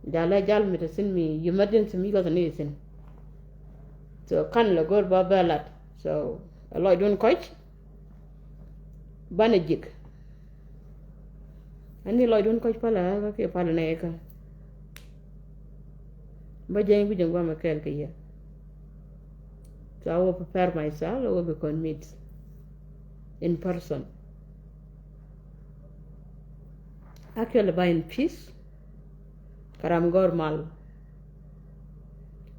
jala jal mi sin mi emergency mi ko ni sin so kan la gor ba balat so aloy don coach bana jik ani loy don coach pala ka ke pala ne ka ba jeng bi jeng ba ma kel ke ya so I will prepare myself I will be meet in person actually by in peace karam gor mal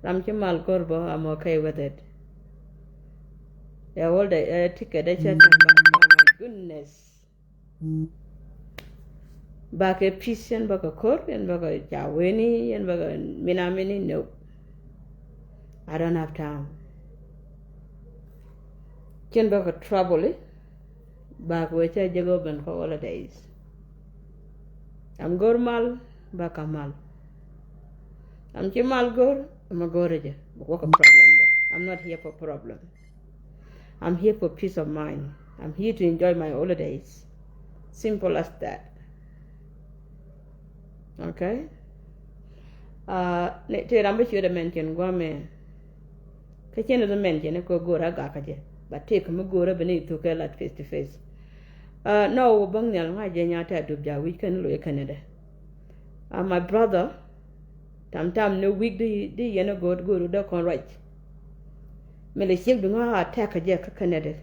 ram ci mal gor bo I'm okay with it yeah all the ticket I said oh my goodness back a peace and back a court and back a jaweni and back a minamini no I don't have time can back a trouble back which I jago ben for holidays I'm gor mal back a mal I'm Jamal Gor, I'm a Goraja. What a problem there. I'm not here for problem. I'm here for peace of mind. I'm here to enjoy my holidays. Simple as that. Okay? Te rambe sure mention guame. Kachena the mention ko gora gakaje. But take me gora beneath to kill at face to face. No, Bangyal, my Nyater dubja, we can look Canada. My brother. Tam no week di yena go do kon right mele shek du nga attack je ka Canada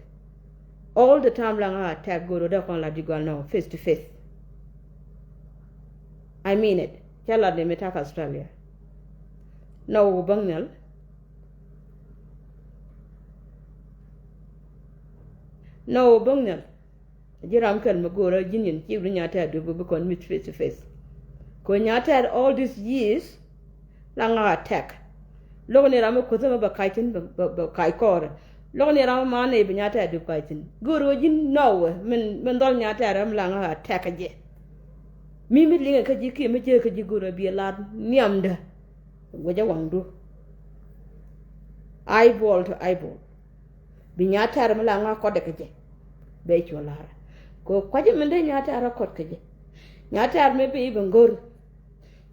all the time la nga attack go do kon la digal no face to face I mean it chala de metak Australia no bangnal jiram kan magora jinin ci du nyata du bu kon meet face to face ko nyata all these years langa attack logo ne ramu ko zama ba kaitin ba kai kor logo ne ramu ma ne binyata du kaitin goro jin no men dol nyata ram langa attack je mi linga ka ji ki me je ka ji goro bi la niamda goja wangdu eyeball to eyeball binyata ram langa ko de ka je be cholara ko kwaje men de nyata ra ko ka je nyata me be ben gor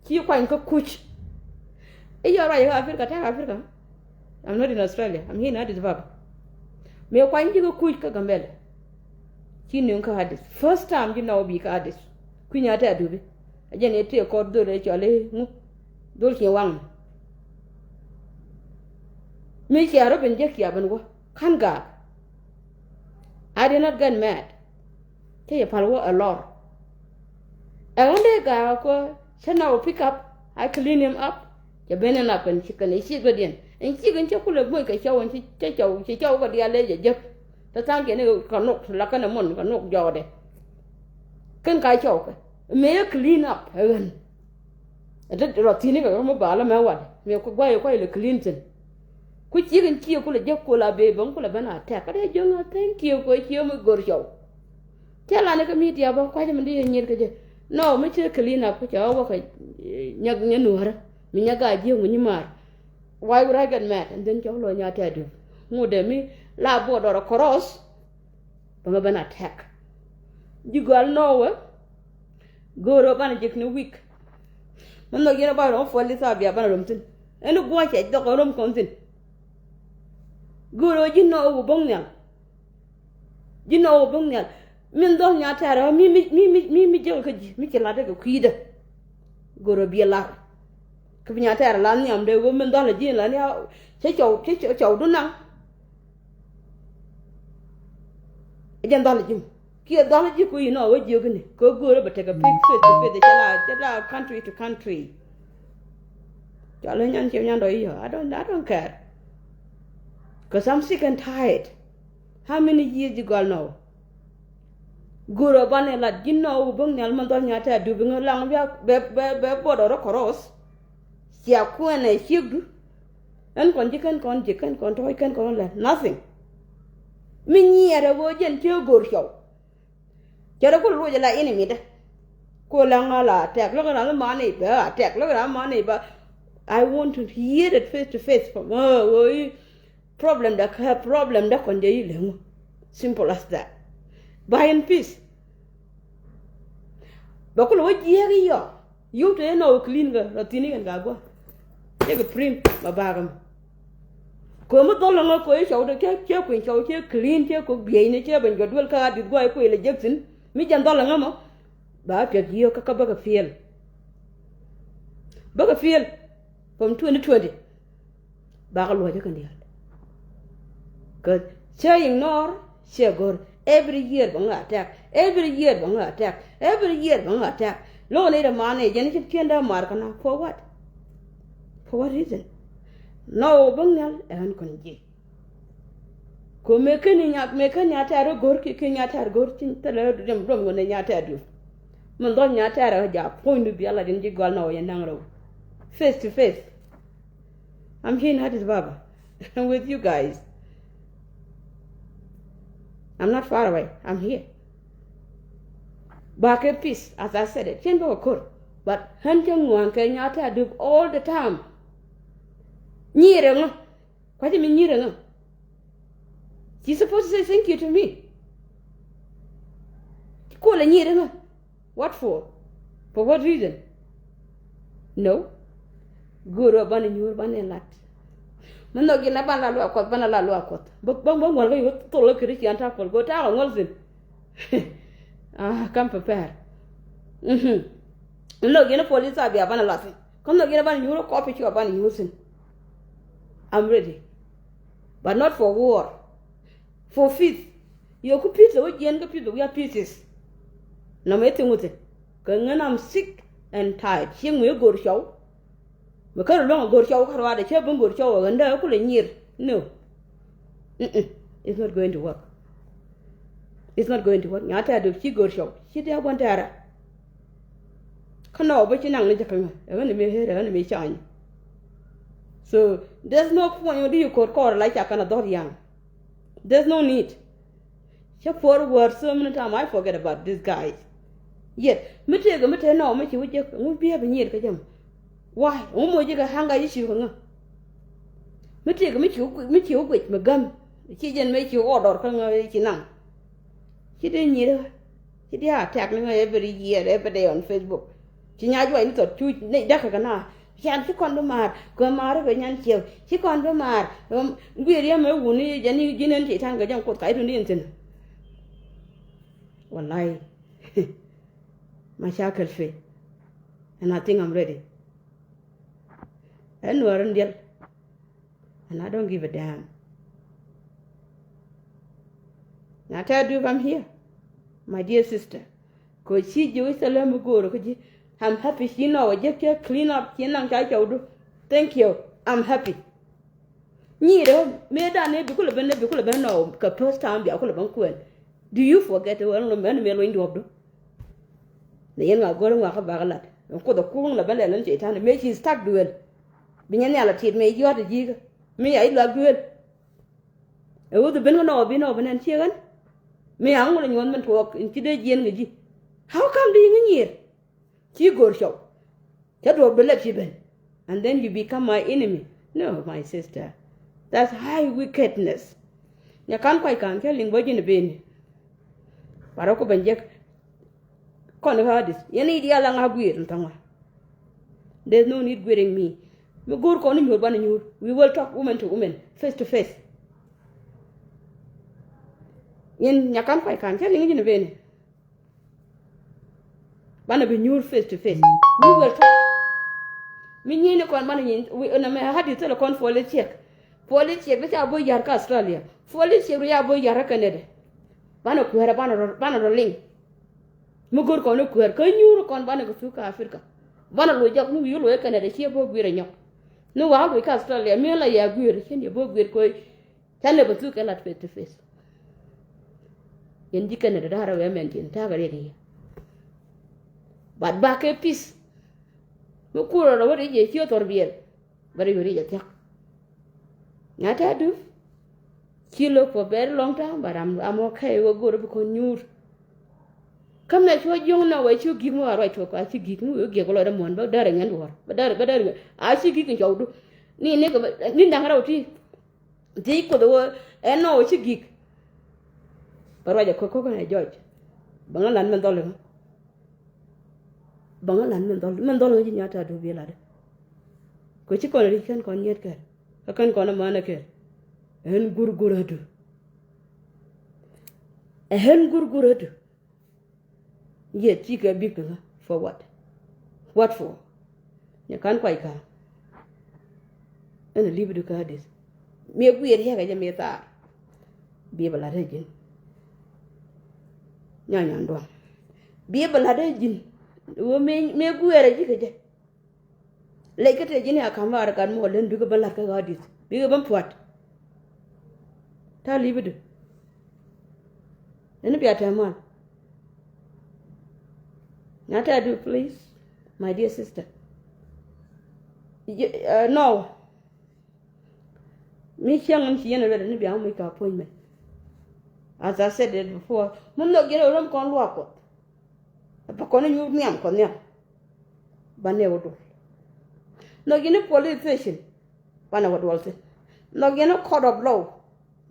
ki kwan ka kuch you're right, Africa. I'm not in Australia. I'm here in Addis Ababa. Me kwan jigo kuj ka gambele. Kinu ka Addis. First time you know bi ka Addis. Kunya ta dubi. Aje ne te ko do le chole mu. Dol ki wang. Me ki aro ben je ki aban go. Kan ga. I did not get mad. Ke palwo a lot. I wonder ga ko chana pick up. I clean him up. Ya benen up and chicken is good and chicken chocolate boy ka show and she chow got the alleged jep. The tank can knock like a mon can knock jode. Can kai choke. May clean up heaven. I did the rotini of mobile my what. May go quite a Clinton. Quit chicken cheer could a jep cola baby uncle a banana attack. I don't thank you for your good show. Tell Anaka media about quite a million. No, Mitchell clean up with your work. Nuer. Minyaga ji nguni mar why would I get mad and then jolo Nyater do ngode mi la board or a cross banga ban attack you gal know go ro ban jik no week man no gina ba ro fo li sa bia ban rom tin enu go che do ko rom kon tin go ro ji no bong nyal min do Nyater mi je ko ji mi ke la de ko kuida go ro bi la Nyata lan nyam de go men dole jin lan ya che chou du nang jen dole jim ki dole ji ku no we ji gni ko go ba take a big fit de la country to country jalo nyan che nyan do yo I don't care cuz I'm sick and tired how many years you go now guro bane la jinno bong nyal man dol Nyata du bi lang be bodo ro cross ya kuane higdu en kon jikan kon toy kan kon la nothing min yere wo jen te gor show jara ko ro la enemy da ko la ngala tek lo na ma ne ba tek lo na ma ne ba I want to hear it face to face from problem da kon de ile simple as that buy in peace ba ko wo jeri yo you to no clean ga ratini ga go take a prim ma bagam ko mo do lo ko e show de ke ko show ke clean ke ko bi ne ke ban ga dul ka di go ko ile jeksin mi jan do lo ngamo ba pe giyo ka ba ga fiel from 2020 ba ga lo je kan dia cuz saying nor shegor every year bang attack every year bang attack lo ne da mane je ne tienda mar kana for what reason no bang nyal an kon ji ko me ken nya ta ro gor ki ken nya ta gor tin tele dem dom ngone nya ta du mun do nya ta ra ja point bi ala din ji gal no ye nangro face to face. I'm here in Addis Ababa with you guys. I'm not far away. I'm here. Back at peace, as I said it. Chen Bokor. But hunting one can yata do all the time. Nyirang. What do you mean nyirang? She's supposed to say thank you to me. Call a nyirang. What for? For what reason? No. Guru bani nyur bani lat. Mano gina bana lu akot bana la lu akot. Bang wala yo to lo Christian ta pol go ta ngol sin. Come prepare. No gina police abi bana latin. Come no gina bani nyur copy chu bani using. I'm ready. But not for war. For peace. You could peace o yen go peace we are pieces. No me tinguti. Kan I'm sick and tired. Sing we go show. Because long go show her the chapel go show and they're pulling near. No. It's not going to work. It's not going to work. Nyater do she go show. She there one there. Cano, but you know, I'm going to be here, I'm going to be shine. So there's no point you could call like I can adore young. There's no need. Just for words, so many times I forget about these guys. Yet, me take no, me would be having year. Why? Almost you hang a issue. Me take you with my gum. She didn't make you order, she didn't need her. She did attacking her every year, every day on Facebook. She not went to two decana. She had to come to Mar, go Mar, and chill. She can't do Mar. William, a wounded, Jenny, Gin and Titanga, young court, I don't intend. Well, I. My shackle fit. And I think I'm ready. And Nuer deal. And I don't give a damn. Now tell you I'm here. My dear sister. Cause she Jerusalem go. I'm happy she know just clean up thank you. I'm happy. Niro, me da ne bikula ben no ka first time bi akula ban kwen. Do you forget when men me lo indi obdo? The yen ga go nga ka bagalat. Ko da ku la ben lan che tan me she start duel. Binya ne ala tit me yo de jiga. Me ai la duel. E wo de ben no bi no ben che gan. Me angul nyon man tok in ti de yen ga ji. How come do you ngir? She go show. That will believe she ben. And then you become my enemy. No, my sister. That's high wickedness. You can't quite come telling what in the bin. Paroko benjek. Con hardis. You need yelling a weird. There's no need wearing me. We go calling you one you. We will talk woman to woman, face to face. In you can't quite come telling in the bin. One of you face to face. We will talk. Me kon money we had you tell a con for a check. Police check, which are boy Yarka Australia. Police check, we are boy Yarka Canada. Bano Kuera Banner Link. Mugur con Kuer, can you con Banaguka Africa? Banner Jok, you look Canada, she both wearing you. No, how we Australia, merely a good, and you both weird koi. Can never took a lot face to face. In the Canada, I mentioned Tagari. But back a piece. Mukura, what is your theatre beer? Very good attack. Nyater do. She look for a very long time, but I'm okay. We'll go to become news. Come next, what you know, what you give me a right to I should give you a lot of money, but daring and war. But I should give you do. Nindangaroti. Take for the word, and no, it's a geek. But I a cocoa and a judge. Bangalan Mandolin. bangalan men dol ngi Nyata do bi la de ko ci kon ri kan kon yet ker kan kon mana ker en gurguradu hen gurguradu yet ci ka bi ka for what for ya kan kwai ka en libre ka dis me ku yer ya ga me ta bi bala de jin Nyandoch bi bala de jin wo me ku yer ji ka je le ka te jin ya kan war kan mo len du ka bala ka ga dis bi ga ban puat ta libre en bi ataman Nyater do please my dear sister no me chiang chi na re ni bia mo ka appointment as I said it before mun no gero rom kon lo ko pa kon yu miam kon ya bane wodo no gine police station bana wodo wolte no gine court of law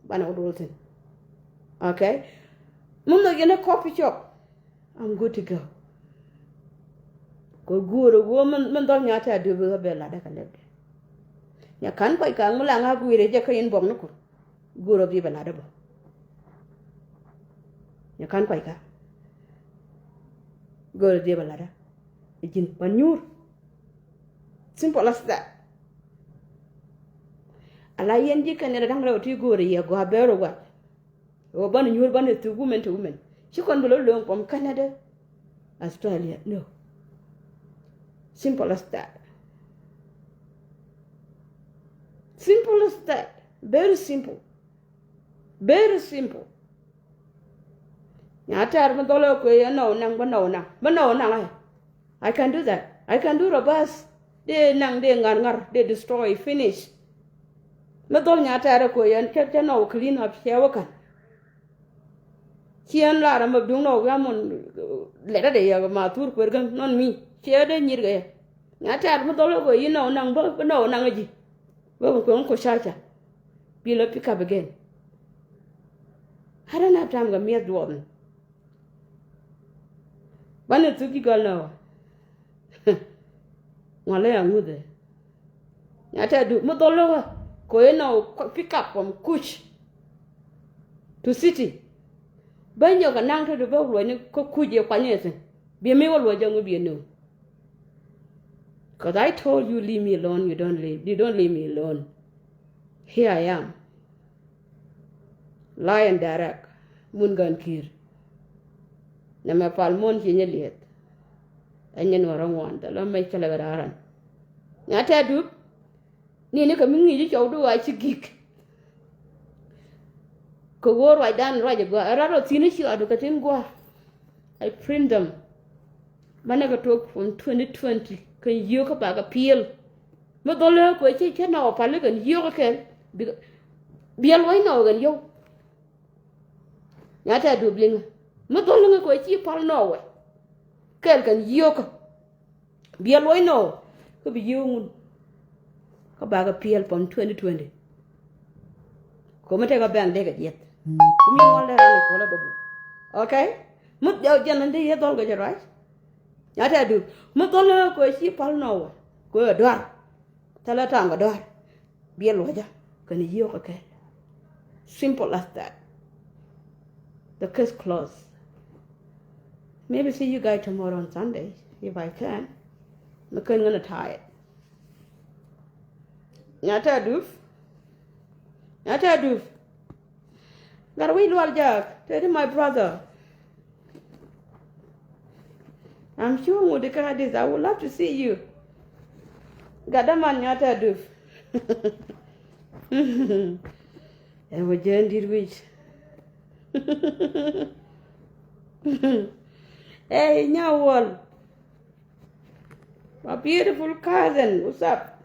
bana wodo wolte okay mun no gine coffee shop I'm good to go ko guru go man dol Nyater do be bela da kale ya kan ko ka ngula nga guire je kayin bom nuko guru bi bela da bo ya kan ko ka guru bi bela da jin panyur simple as that ala yen ji kan da dang ti guru ya go bero wa o ban nyur ban tu women shi kon bulo lo pom Canada Australia no simple as that. Simple as that. Very simple. Very simple. Nyater man dolo ko ya no nang ba no nang. I can do that. I can do robust. De nang de ngar de destroy finish. Ma dol Nyater ko ya ke no clean up ya kan. Chien la ra ma dung no ga mon le da de ya ma tur ko gan non mi. Chia de nyir ga Nyater mo dolo go nang ba no nang ji ba ko shacha be lo pick up again I don't have time ga me do bana tuki gal no wala ya ngude Nyater do mo dolo ko pick up from kuch to city banyo ga nang to do ba lo ni ko kuje kwa nyese bi me wo lo jangu bi no. Because I told you, leave me alone, you don't leave me alone. Here I am. Lion direct. Mungan kir. Nama palmon hinya lihat. Anyan orang wan. Dalam mai kalagaran. Nyater du. Ni kami ngi jauh do ai cigik. Kogor wai dan raja gua. Araro sini sih adu katin gua. I print them. Mana ka talk from 2020. Kan yo ka ba ka pil mo dole ko che na pa le kan yo ka ken bial wai no kan yo Nyater do bling mo dole ko chi pal no we ken kan yo ka bial wai no ko bi yo ngun ka ba ka pil from 2020 ko mate ka bang de ka jet ko mi wala ra ko la do okay mo yo jan de ye dol ga right Nyater do mo dolo ko chi pal no ko dwar tala tanga dwar biel waja kan yo ka ke simple as that the case closed maybe see you guys tomorrow on Sunday if I can I'm gonna tie it Nyater do gar wi lwal jak tedi my brother I'm sure with the Canadians, I would love to see you. Gadaman Nyater do. And we did which. Hey, Nyawal. My beautiful cousin, what's up?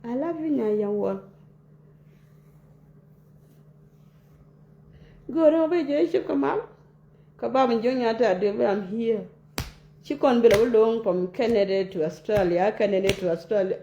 I love you, Nyawal. Go over there, she come out. Kabab and Nyater do, I'm here. She can't be long from Kene to Australia, Kene to Australia.